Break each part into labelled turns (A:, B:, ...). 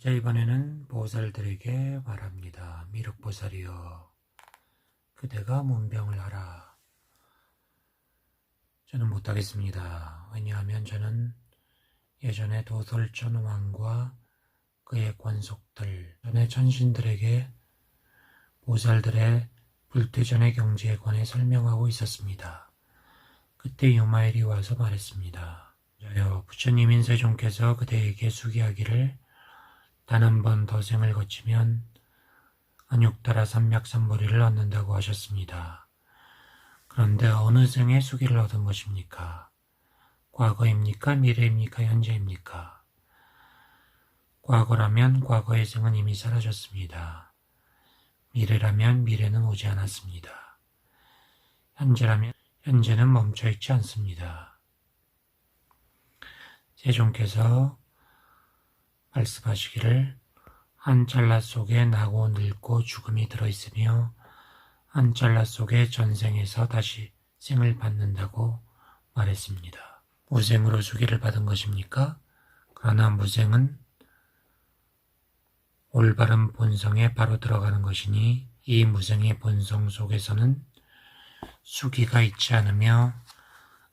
A: 자, 이번에는 보살들에게 말합니다. 미륵보살이여, 그대가 문병을 하라. 저는 못하겠습니다. 왜냐하면 저는 예전에 도솔천왕과 그의 권속들, 전에 천신들에게 보살들의 불퇴전의 경지에 관해 설명하고 있었습니다. 그때 유마일이 와서 말했습니다. 저요, 부처님인 세존께서 그대에게 수기하기를 단 한 번 더 생을 거치면 안육따라 삼맥삼보리를 얻는다고 하셨습니다. 그런데 어느 생에 수기를 얻은 것입니까? 과거입니까? 미래입니까? 현재입니까? 과거라면 과거의 생은 이미 사라졌습니다. 미래라면 미래는 오지 않았습니다. 현재라면 현재는 멈춰있지 않습니다. 세존께서 말씀하시기를 한 찰나 속에 나고 늙고 죽음이 들어있으며 한 찰나 속에 전생에서 다시 생을 받는다고 말했습니다. 무생으로 수기를 받은 것입니까? 그러나 무생은 올바른 본성에 바로 들어가는 것이니 이 무생의 본성 속에서는 수기가 있지 않으며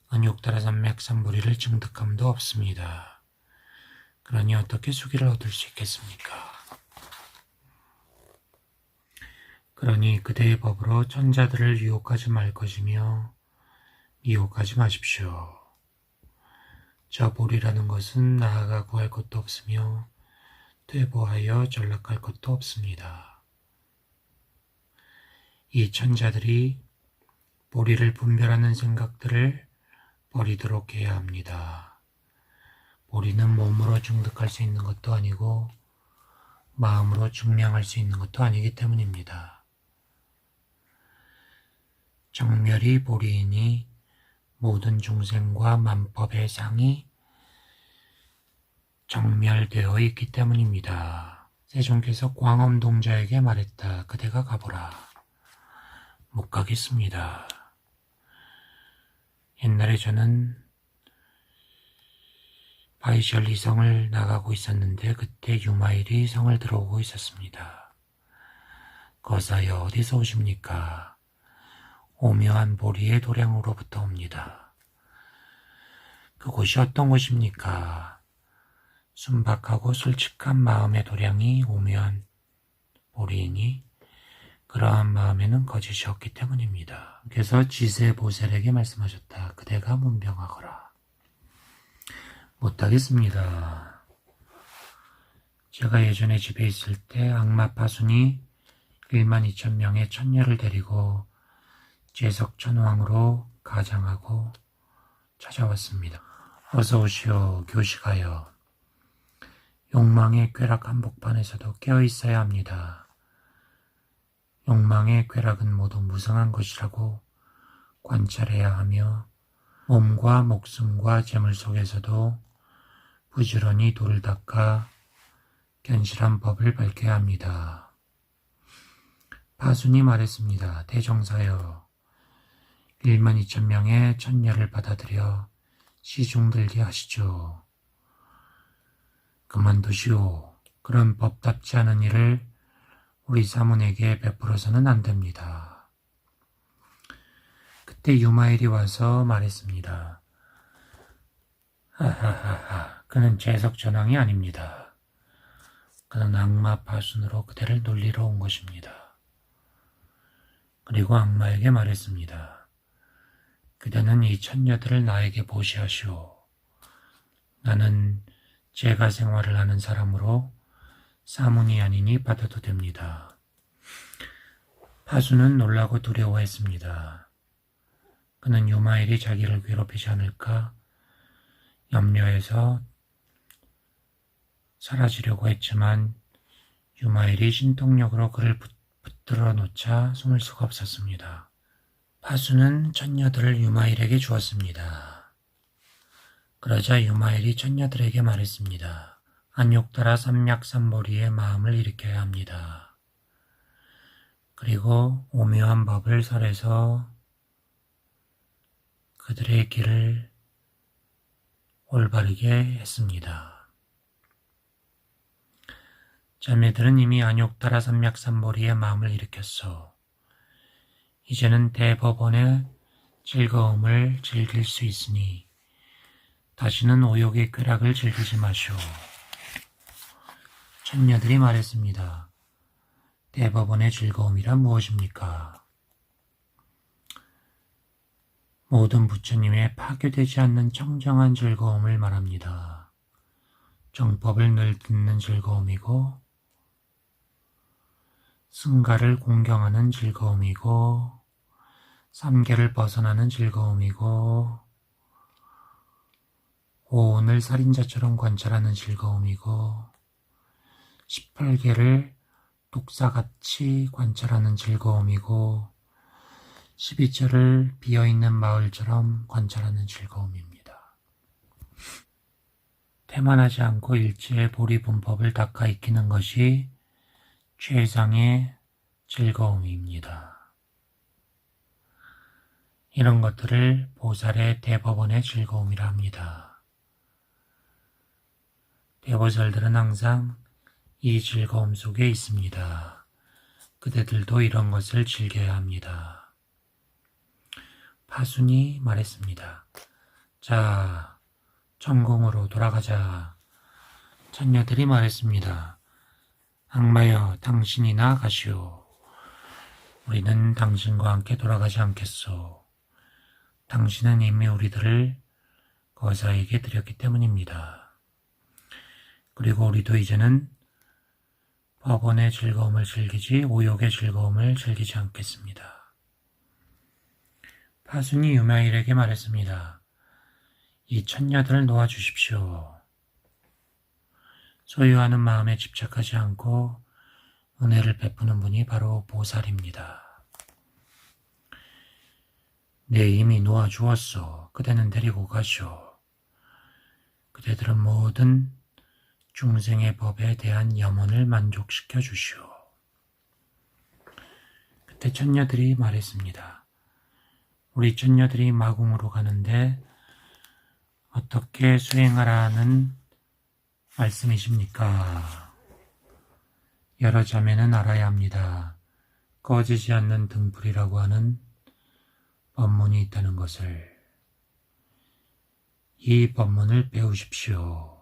A: 안육따라 삼맥삼보리를 증득함도 없습니다. 그러니 어떻게 수기를 얻을 수 있겠습니까? 그러니 그대의 법으로 천자들을 유혹하지 말 것이며 미혹하지 마십시오. 저 보리라는 것은 나아가 구할 것도 없으며 퇴보하여 전락할 것도 없습니다. 이 천자들이 보리를 분별하는 생각들을 버리도록 해야 합니다. 보리는 몸으로 증득할 수 있는 것도 아니고 마음으로 증명할 수 있는 것도 아니기 때문입니다. 정멸이 보리이니 모든 중생과 만법의 상이 정멸되어 있기 때문입니다. 세존께서 광엄동자에게 말했다. 그대가 가보라. 못 가겠습니다. 옛날에 저는 바이셜리 성을 나가고 있었는데 그때 유마일이 성을 들어오고 있었습니다. 거사여, 어디서 오십니까? 오묘한 보리의 도량으로부터 옵니다. 그곳이 어떤 곳입니까? 순박하고 솔직한 마음의 도량이 오묘한 보리이니 그러한 마음에는 거짓이 없기 때문입니다. 그래서 지세보살에게 말씀하셨다. 그대가 문병하거라. 못하겠습니다. 제가 예전에 집에 있을 때 악마 파순이 12,000명의 천녀를 데리고 제석천왕으로 가장하고 찾아왔습니다. 어서 오시오, 교시가여. 욕망의 쾌락 한복판에서도 깨어있어야 합니다. 욕망의 쾌락은 모두 무성한 것이라고 관찰해야 하며 몸과 목숨과 재물 속에서도 부지런히 돌을 닦아 견실한 법을 밝혀야 합니다. 파순이 말했습니다. 대종사여, 12,000명의 천녀를 받아들여 시중들게 하시죠. 그만두시오. 그런 법답지 않은 일을 우리 사문에게 베풀어서는 안 됩니다. 그때 유마일이 와서 말했습니다. 하하하하, 그는 제석전왕이 아닙니다. 그는 악마 파순으로 그대를 놀리러 온 것입니다. 그리고 악마에게 말했습니다. 그대는 이 천녀들을 나에게 보시하시오. 나는 제가 생활을 하는 사람으로 사문이 아니니 받아도 됩니다. 파수는 놀라고 두려워했습니다. 그는 유마일이 자기를 괴롭히지 않을까 염려해서 사라지려고 했지만 유마일이 신통력으로 그를 붙들어 놓자 숨을 수가 없었습니다. 파수는 천녀들을 유마일에게 주었습니다. 그러자 유마일이 천녀들에게 말했습니다. 안욕따라 삼맥삼보리의 마음을 일으켜야 합니다. 그리고 오묘한 법을 설해서 그들의 길을 올바르게 했습니다. 자매들은 이미 안욕따라 삼맥삼보리의 마음을 일으켰어. 이제는 대법원의 즐거움을 즐길 수 있으니 다시는 오욕의 쾌락을 즐기지 마시오. 처녀들이 말했습니다. 대법원의 즐거움이란 무엇입니까? 모든 부처님의 파괴되지 않는 청정한 즐거움을 말합니다. 정법을 늘 듣는 즐거움이고 승가를 공경하는 즐거움이고 삼계를 벗어나는 즐거움이고 오온을 살인자처럼 관찰하는 즐거움이고 18개를 독사같이 관찰하는 즐거움이고 12절을 비어있는 마을처럼 관찰하는 즐거움입니다. 태만하지 않고 일체의 보리분법을 닦아 익히는 것이 최상의 즐거움입니다. 이런 것들을 보살의 대법원의 즐거움이라 합니다. 대보살들은 항상 이 즐거움 속에 있습니다. 그대들도 이런 것을 즐겨야 합니다. 파순이 말했습니다. 자, 천궁으로 돌아가자. 처녀들이 말했습니다. 악마여, 당신이나 가시오. 우리는 당신과 함께 돌아가지 않겠소. 당신은 이미 우리들을 거사에게 드렸기 때문입니다. 그리고 우리도 이제는 법원의 즐거움을 즐기지 오욕의 즐거움을 즐기지 않겠습니다. 파순이 유마일에게 말했습니다. 이 처녀들을 놓아주십시오. 소유하는 마음에 집착하지 않고 은혜를 베푸는 분이 바로 보살입니다. 내 이미 놓아주었소. 그대는 데리고 가시오. 그대들은 모든 중생의 법에 대한 염원을 만족시켜 주시오. 그때 처녀들이 말했습니다. 우리 처녀들이 마궁으로 가는데 어떻게 수행하라는 말씀이십니까? 여러 자매는 알아야 합니다. 꺼지지 않는 등불이라고 하는 법문이 있다는 것을. 이 법문을 배우십시오.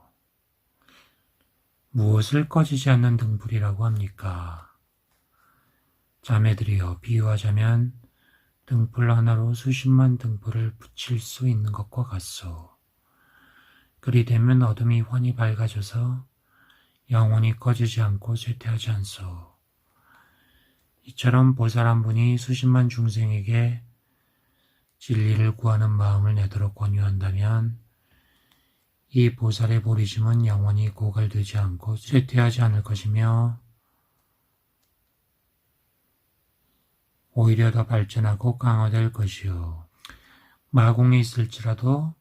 A: 무엇을 꺼지지 않는 등불이라고 합니까? 자매들이여, 비유하자면 등불 하나로 수십만 등불을 붙일 수 있는 것과 같소. 그리 되면 어둠이 환히 밝아져서 영원히 꺼지지 않고 쇠퇴하지 않소. 이처럼 보살 한 분이 수십만 중생에게 진리를 구하는 마음을 내도록 권유한다면 이 보살의 보리심은 영원히 고갈되지 않고 쇠퇴하지 않을 것이며 오히려 더 발전하고 강화될 것이요. 마궁에 있을지라도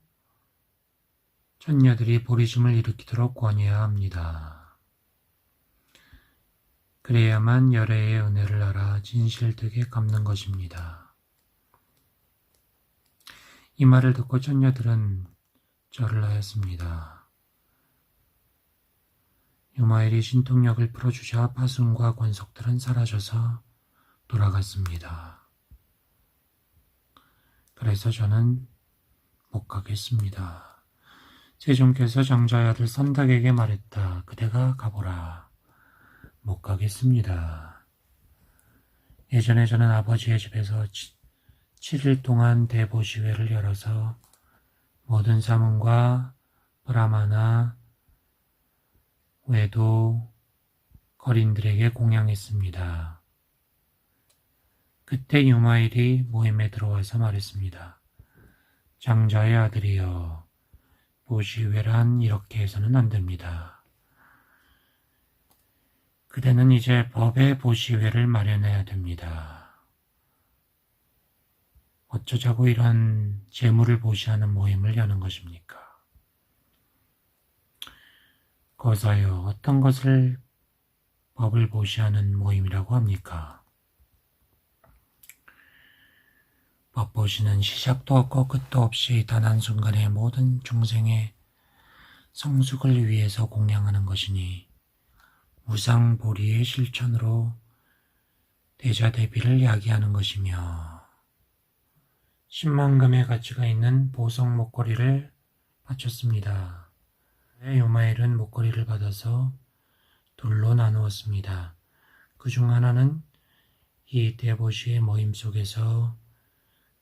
A: 처녀들이 보리심을 일으키도록 권해야 합니다. 그래야만 열애의 은혜를 알아 진실되게 갚는 것입니다. 이 말을 듣고 처녀들은 절을 하였습니다. 유마일이 신통력을 풀어주자 파순과 권속들은 사라져서 돌아갔습니다. 그래서 저는 못 가겠습니다. 세종께서 장자의 아들 선덕에게 말했다. 그대가 가보라. 못 가겠습니다. 예전에 저는 아버지의 집에서 7일 동안 대보시회를 열어서 모든 사문과 브라마나 외도 거린들에게 공양했습니다. 그때 유마일이 모임에 들어와서 말했습니다. 장자의 아들이여, 보시회란 이렇게 해서는 안 됩니다. 그대는 이제 법의 보시회를 마련해야 됩니다. 어쩌자고 이런 재물을 보시하는 모임을 여는 것입니까? 거사여, 어떤 것을 법을 보시하는 모임이라고 합니까? 법 보시는 시작도 없고 끝도 없이 단 한순간에 모든 중생의 성숙을 위해서 공양하는 것이니 무상보리의 실천으로 대자대비를 야기하는 것이며 10만금의 가치가 있는 보석 목걸이를 바쳤습니다. 요마일은 목걸이를 받아서 둘로 나누었습니다. 그 중 하나는 이 대보시의 모임 속에서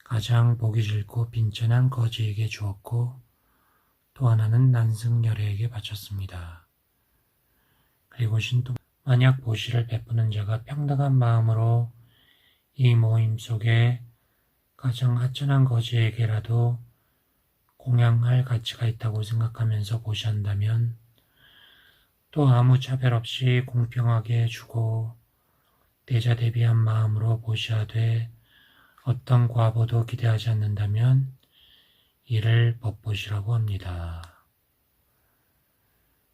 A: 가장 보기 싫고 빈천한 거지에게 주었고 또 하나는 난승열애에게 바쳤습니다. 그리고 신도 만약 보시를 베푸는 자가 평등한 마음으로 이 모임 속에 가장 하찮은 거지에게라도 공양할 가치가 있다고 생각하면서 보시한다면 또 아무 차별 없이 공평하게 주고 대자대비한 마음으로 보시하되 어떤 과보도 기대하지 않는다면 이를 법보시라고 합니다.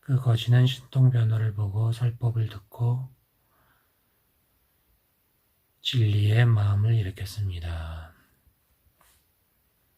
A: 그 거지는 신통변호를 보고 설법을 듣고 진리의 마음을 일으켰습니다.